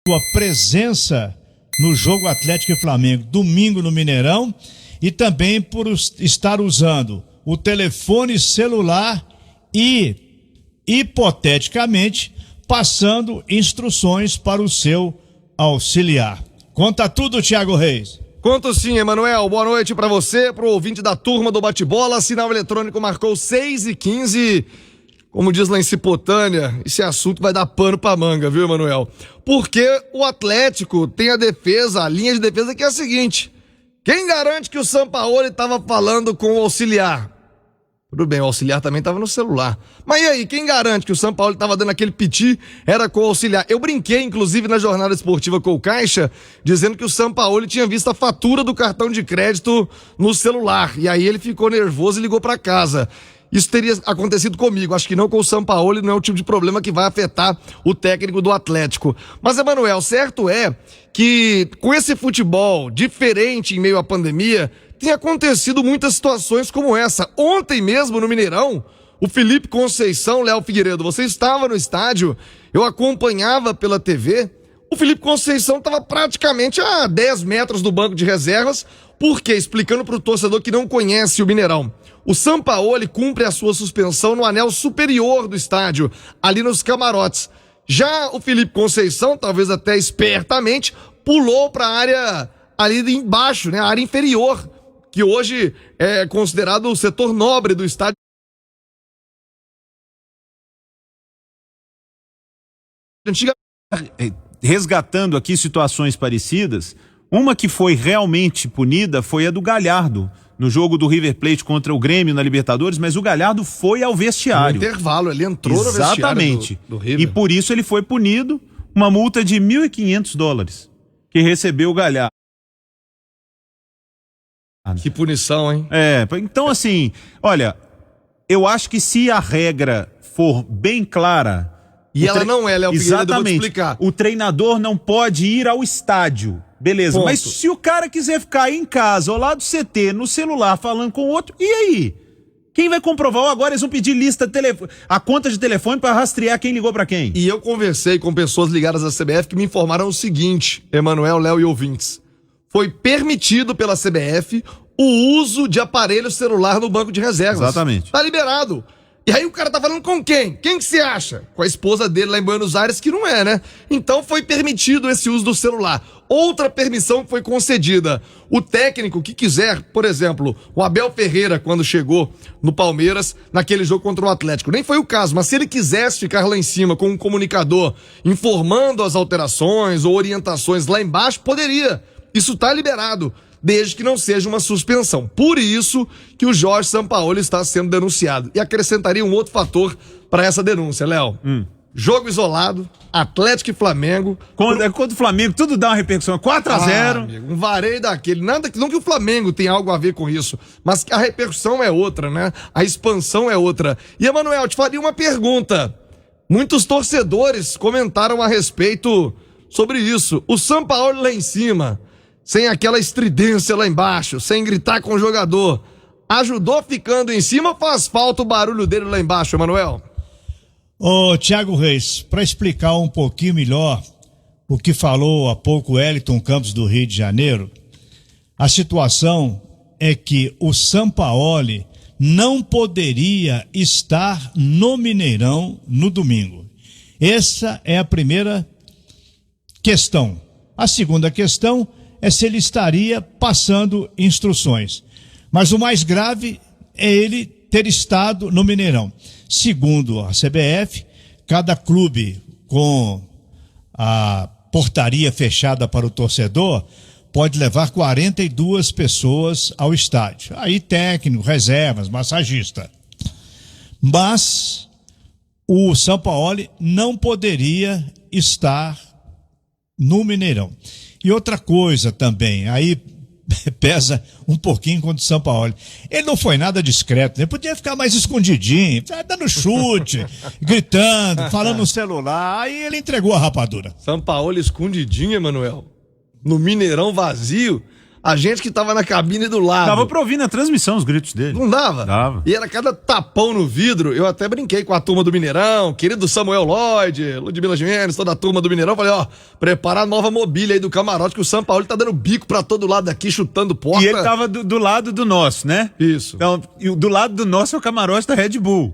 sua presença no jogo Atlético e Flamengo, domingo no Mineirão, e também por estar usando o telefone celular e, hipoteticamente, passando instruções para o seu auxiliar. Conta tudo, Thiago Reis. Conto sim, Emanuel. Boa noite pra você, pro ouvinte da turma do bate-bola. Sinal eletrônico marcou 6h15. Como diz lá em Cipotânia, esse assunto vai dar pano pra manga, viu, Emanuel? Porque o Atlético tem a linha de defesa que é a seguinte: quem garante que o Sampaoli estava falando com o auxiliar? Tudo bem, o auxiliar também estava no celular. Mas e aí, quem garante que o Sampaoli estava dando aquele piti era com o auxiliar? Eu brinquei, inclusive, na jornada esportiva com o Caixa, dizendo que o Sampaoli tinha visto a fatura do cartão de crédito no celular. E aí ele ficou nervoso e ligou para casa. Isso teria acontecido comigo, acho que não com o Sampaoli, não é o tipo de problema que vai afetar o técnico do Atlético. Mas, Emanuel, certo é que com esse futebol diferente em meio à pandemia, tem acontecido muitas situações como essa. Ontem mesmo no Mineirão, o Felipe Conceição, Léo Figueiredo, você estava no estádio, eu acompanhava pela TV, o Felipe Conceição estava praticamente a 10 metros do banco de reservas. Por quê? Explicando para o torcedor que não conhece o Mineirão. O Sampaoli cumpre a sua suspensão no anel superior do estádio, ali nos camarotes. Já o Felipe Conceição, talvez até espertamente, pulou para a área ali embaixo, né, a área inferior, que hoje é considerado o setor nobre do estádio. Resgatando aqui situações parecidas, uma que foi realmente punida foi a do Galhardo, no jogo do River Plate contra o Grêmio na Libertadores, mas o Galhardo foi ao vestiário. No intervalo, ele entrou no vestiário do River. E por isso ele foi punido, uma multa de $1.500 que recebeu o Galhardo. Que punição, hein? Então assim, olha, eu acho que se a regra for bem clara... E ela não é, Léo Figueiredo, eu vou te explicar. O treinador não pode ir ao estádio, beleza. Ponto. Mas se o cara quiser ficar aí em casa, ao lado do CT, no celular, falando com o outro, e aí? Quem vai comprovar? Agora eles vão pedir a conta de telefone para rastrear quem ligou para quem. E eu conversei com pessoas ligadas à CBF que me informaram o seguinte, Emanuel, Léo e ouvintes. Foi permitido pela CBF o uso de aparelho celular no banco de reservas. Exatamente. Tá liberado. E aí o cara tá falando com quem? Quem que você acha? Com a esposa dele lá em Buenos Aires, que não é, né? Então foi permitido esse uso do celular. Outra permissão que foi concedida. O técnico que quiser, por exemplo, o Abel Ferreira, quando chegou no Palmeiras, naquele jogo contra o Atlético. Nem foi o caso, mas se ele quisesse ficar lá em cima com um comunicador informando as alterações ou orientações lá embaixo, poderia. Isso tá liberado, desde que não seja uma suspensão. Por isso que o Jorge Sampaoli está sendo denunciado. E acrescentaria um outro fator para essa denúncia, Léo. Jogo isolado, Atlético e Flamengo. Contra o Flamengo, tudo dá uma repercussão. 4-0. Amigo, um vareio daquele. Nada, não que o Flamengo tenha algo a ver com isso, mas que a repercussão é outra, né? A expansão é outra. E, Emanuel, eu te faria uma pergunta. Muitos torcedores comentaram a respeito sobre isso. O Sampaoli lá em cima, sem aquela estridência lá embaixo, sem gritar com o jogador, ajudou ficando em cima ou faz falta o barulho dele lá embaixo, Emanuel? Ô, Thiago Reis, para explicar um pouquinho melhor o que falou há pouco o Wellington Campos do Rio de Janeiro, a situação é que o Sampaoli não poderia estar no Mineirão no domingo. Essa é a primeira questão. A segunda questão é se ele estaria passando instruções. Mas o mais grave é ele ter estado no Mineirão. Segundo a CBF, cada clube com a portaria fechada para o torcedor pode levar 42 pessoas ao estádio. Aí técnico, reservas, massagista. Mas o Sampaoli não poderia estar no Mineirão. E outra coisa também, aí pesa um pouquinho contra o Sampaoli. Ele não foi nada discreto, ele podia ficar mais escondidinho, dando chute, gritando, falando no celular, aí ele entregou a rapadura. Sampaoli escondidinho, Emanuel, no Mineirão vazio. A gente que tava na cabine do lado. Dava pra ouvir na transmissão os gritos dele. Não dava? Dava. E era cada tapão no vidro. Eu até brinquei com a turma do Mineirão, querido Samuel Lloyd, Ludmila Gimenez, toda a turma do Mineirão. Falei, ó, prepara a nova mobília aí do camarote, que o São Paulo tá dando bico pra todo lado aqui, chutando porta. E ele tava do lado do nosso, né? Isso. Então, e do lado do nosso é o camarote da Red Bull.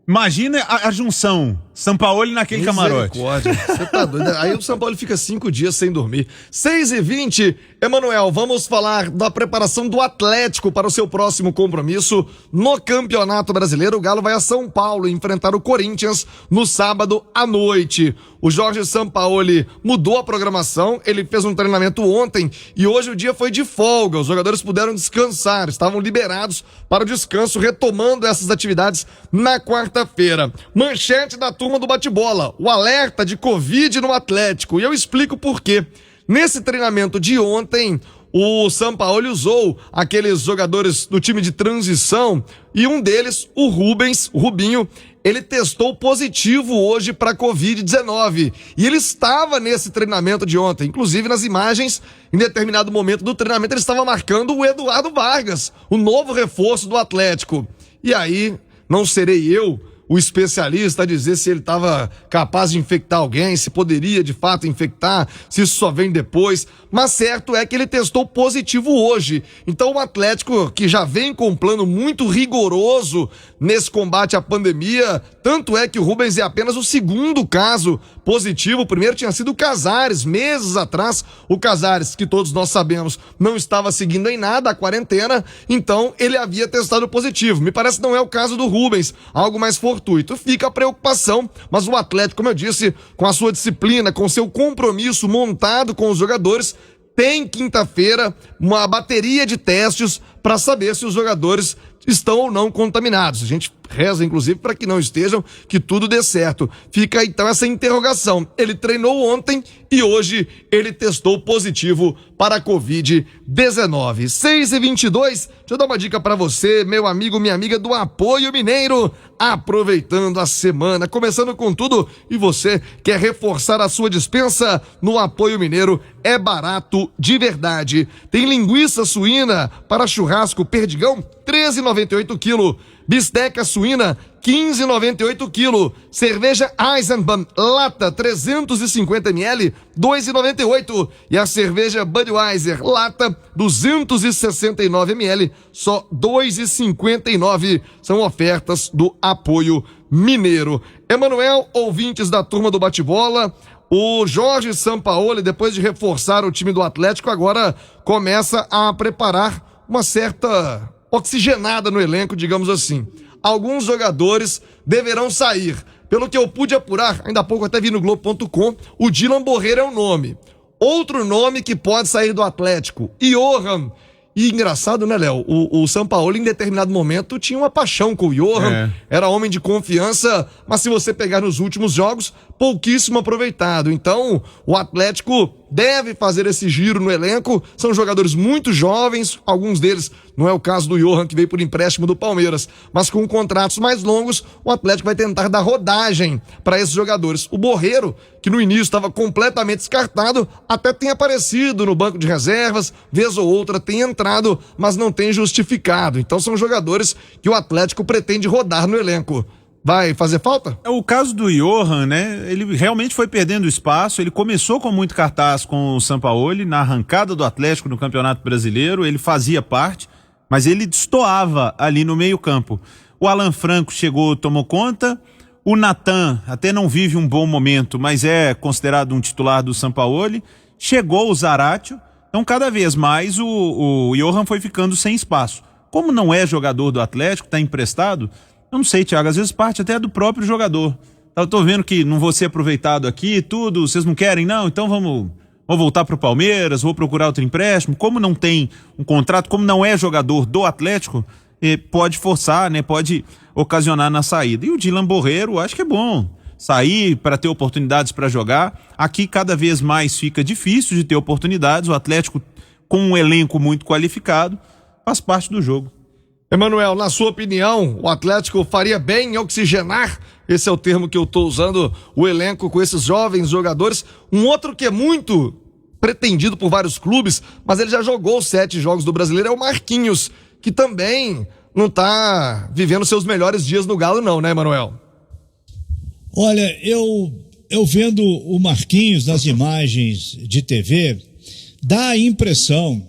Imagina a junção, São Paulo naquele camarote. Você tá doido. Aí o São Paulo fica 5 dias sem dormir. 6h20, Emanuel, vamos falar da preparação do Atlético para o seu próximo compromisso no Campeonato Brasileiro. O Galo vai a São Paulo enfrentar o Corinthians no sábado à noite. O Jorge Sampaoli mudou a programação, ele fez um treinamento ontem e hoje o dia foi de folga. Os jogadores puderam descansar, estavam liberados para o descanso, retomando essas atividades na quarta-feira. Manchete da turma do bate-bola, o alerta de Covid no Atlético. E eu explico por quê. Nesse treinamento de ontem, o Sampaoli usou aqueles jogadores do time de transição e um deles, o Rubinho, ele testou positivo hoje para Covid-19 e ele estava nesse treinamento de ontem. Inclusive nas imagens, em determinado momento do treinamento, ele estava marcando o Eduardo Vargas, o novo reforço do Atlético. E aí, não serei eu o especialista a dizer se ele estava capaz de infectar alguém, se poderia de fato infectar, se isso só vem depois, mas certo é que ele testou positivo hoje. Então o Atlético, que já vem com um plano muito rigoroso nesse combate à pandemia, tanto é que o Rubens é apenas o segundo caso positivo. O primeiro tinha sido o Casares, meses atrás. O Casares, que todos nós sabemos, não estava seguindo em nada a quarentena, então ele havia testado positivo. Me parece que não é o caso do Rubens, algo mais fortuito. Fica a preocupação, mas o Atlético, como eu disse, com a sua disciplina, com seu compromisso montado com os jogadores, tem quinta-feira uma bateria de testes para saber se os jogadores estão ou não contaminados. A gente reza, inclusive, para que não estejam, que tudo dê certo. Fica então essa interrogação. Ele treinou ontem e hoje ele testou positivo para a Covid-19. 6h22, deixa eu dar uma dica para você, meu amigo, minha amiga do Apoio Mineiro, aproveitando a semana, começando com tudo, e você quer reforçar a sua despensa? No Apoio Mineiro é barato de verdade. Tem linguiça suína para churrasco Perdigão, R$13,98 quilo. Bisteca suína, R$15,98 quilo. Cerveja Eisenbahn, lata, 350 ml, R$2,98. E a cerveja Budweiser, lata, 269 ml, só R$2,59. São ofertas do Apoio Mineiro. Emanuel, ouvintes da turma do bate-bola, o Jorge Sampaoli, depois de reforçar o time do Atlético, agora começa a preparar uma certa oxigenada no elenco, digamos assim. Alguns jogadores deverão sair. Pelo que eu pude apurar, ainda há pouco até vi no Globo.com, o Dylan Borreira é o nome. Outro nome que pode sair do Atlético, Johan. E engraçado, né, Léo? O Sampaoli, em determinado momento, tinha uma paixão com o Johan, era homem de confiança, mas se você pegar nos últimos jogos, pouquíssimo aproveitado. Então, o Atlético deve fazer esse giro no elenco. São jogadores muito jovens, alguns deles, não é o caso do Johan, que veio por empréstimo do Palmeiras, mas com contratos mais longos, o Atlético vai tentar dar rodagem para esses jogadores. O Borreiro, que no início estava completamente descartado, até tem aparecido no banco de reservas, vez ou outra tem entrado, mas não tem justificado. Então são jogadores que o Atlético pretende rodar no elenco. Vai fazer falta? É o caso do Johan, né? Ele realmente foi perdendo espaço. Ele começou com muito cartaz com o Sampaoli na arrancada do Atlético no Campeonato Brasileiro. Ele fazia parte, mas ele destoava ali no meio-campo. O Alan Franco chegou, tomou conta. O Natan até não vive um bom momento, mas é considerado um titular do Sampaoli. Chegou o Zaratio. Então, cada vez mais o Johan foi ficando sem espaço. Como não é jogador do Atlético, está emprestado. Eu não sei, Thiago, às vezes parte até do próprio jogador. Eu tô vendo que não vou ser aproveitado aqui e tudo, vocês não querem? Não, então vou voltar pro Palmeiras, vou procurar outro empréstimo. Como não tem um contrato, como não é jogador do Atlético, pode forçar, né? Pode ocasionar na saída. E o Dylan Borreiro, acho que é bom sair para ter oportunidades para jogar. Aqui cada vez mais fica difícil de ter oportunidades. O Atlético, com um elenco muito qualificado, faz parte do jogo. Emanuel, na sua opinião, o Atlético faria bem em oxigenar, esse é o termo que eu estou usando, o elenco com esses jovens jogadores? Um outro que é muito pretendido por vários clubes, mas ele já jogou 7 jogos do Brasileiro, é o Marquinhos, que também não tá vivendo seus melhores dias no Galo não, né, Manuel? Olha, eu vendo o Marquinhos nas imagens de TV, dá a impressão,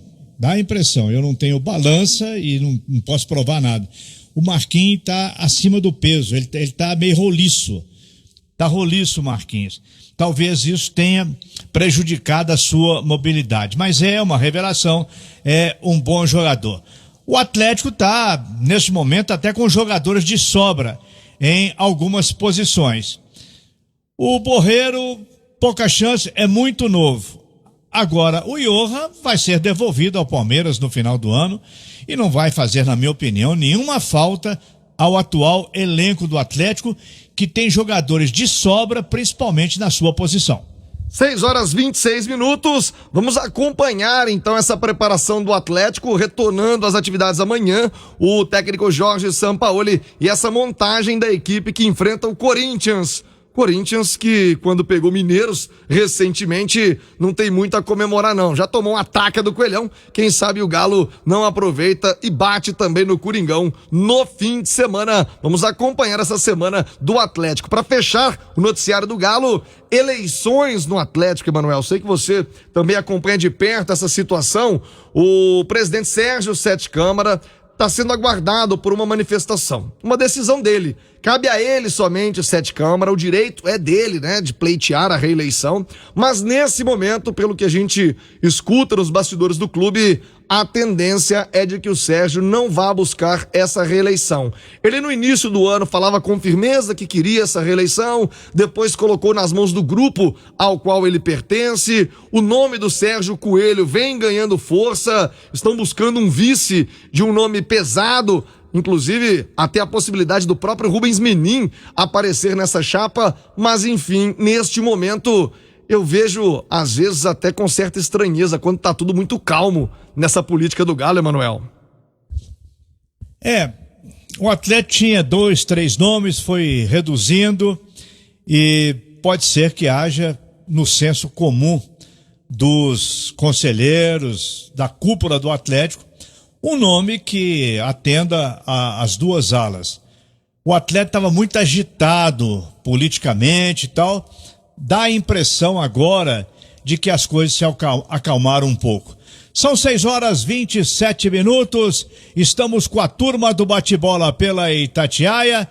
eu não tenho balança e não posso provar nada. O Marquinhos está acima do peso, ele está meio roliço. Está roliço o Marquinhos. Talvez isso tenha prejudicado a sua mobilidade, mas é uma revelação, é um bom jogador. O Atlético está, nesse momento, até com jogadores de sobra em algumas posições. O Borreiro, pouca chance, é muito novo. Agora, o Johan vai ser devolvido ao Palmeiras no final do ano e não vai fazer, na minha opinião, nenhuma falta ao atual elenco do Atlético, que tem jogadores de sobra, principalmente na sua posição. 6h26. Vamos acompanhar então essa preparação do Atlético, retornando às atividades amanhã, o técnico Jorge Sampaoli e essa montagem da equipe que enfrenta o Corinthians. Corinthians que, quando pegou Mineiros recentemente, não tem muito a comemorar não, já tomou um ataque do Coelhão, quem sabe o Galo não aproveita e bate também no Coringão no fim de semana. Vamos acompanhar essa semana do Atlético. Para fechar o noticiário do Galo, eleições no Atlético, Emanuel, sei que você também acompanha de perto essa situação. O presidente Sérgio Sete Câmara está sendo aguardado por uma manifestação, uma decisão dele. Cabe a ele somente, o Sete Câmara, o direito é dele, né, de pleitear a reeleição, mas nesse momento, pelo que a gente escuta nos bastidores do clube, a tendência é de que o Sérgio não vá buscar essa reeleição. Ele no início do ano falava com firmeza que queria essa reeleição, depois colocou nas mãos do grupo ao qual ele pertence. O nome do Sérgio Coelho vem ganhando força, estão buscando um vice de um nome pesado, inclusive até a possibilidade do próprio Rubens Menin aparecer nessa chapa, mas enfim, neste momento eu vejo, às vezes, até com certa estranheza, quando tá tudo muito calmo nessa política do Galo, Emanuel. O Atlético tinha 2, 3 nomes, foi reduzindo e pode ser que haja no senso comum dos conselheiros, da cúpula do Atlético, um nome que atenda às duas alas. O Atlético estava muito agitado politicamente e tal, dá a impressão agora de que as coisas se acalmaram um pouco. São 6h27, estamos com a turma do bate-bola pela Itatiaia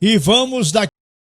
e vamos daqui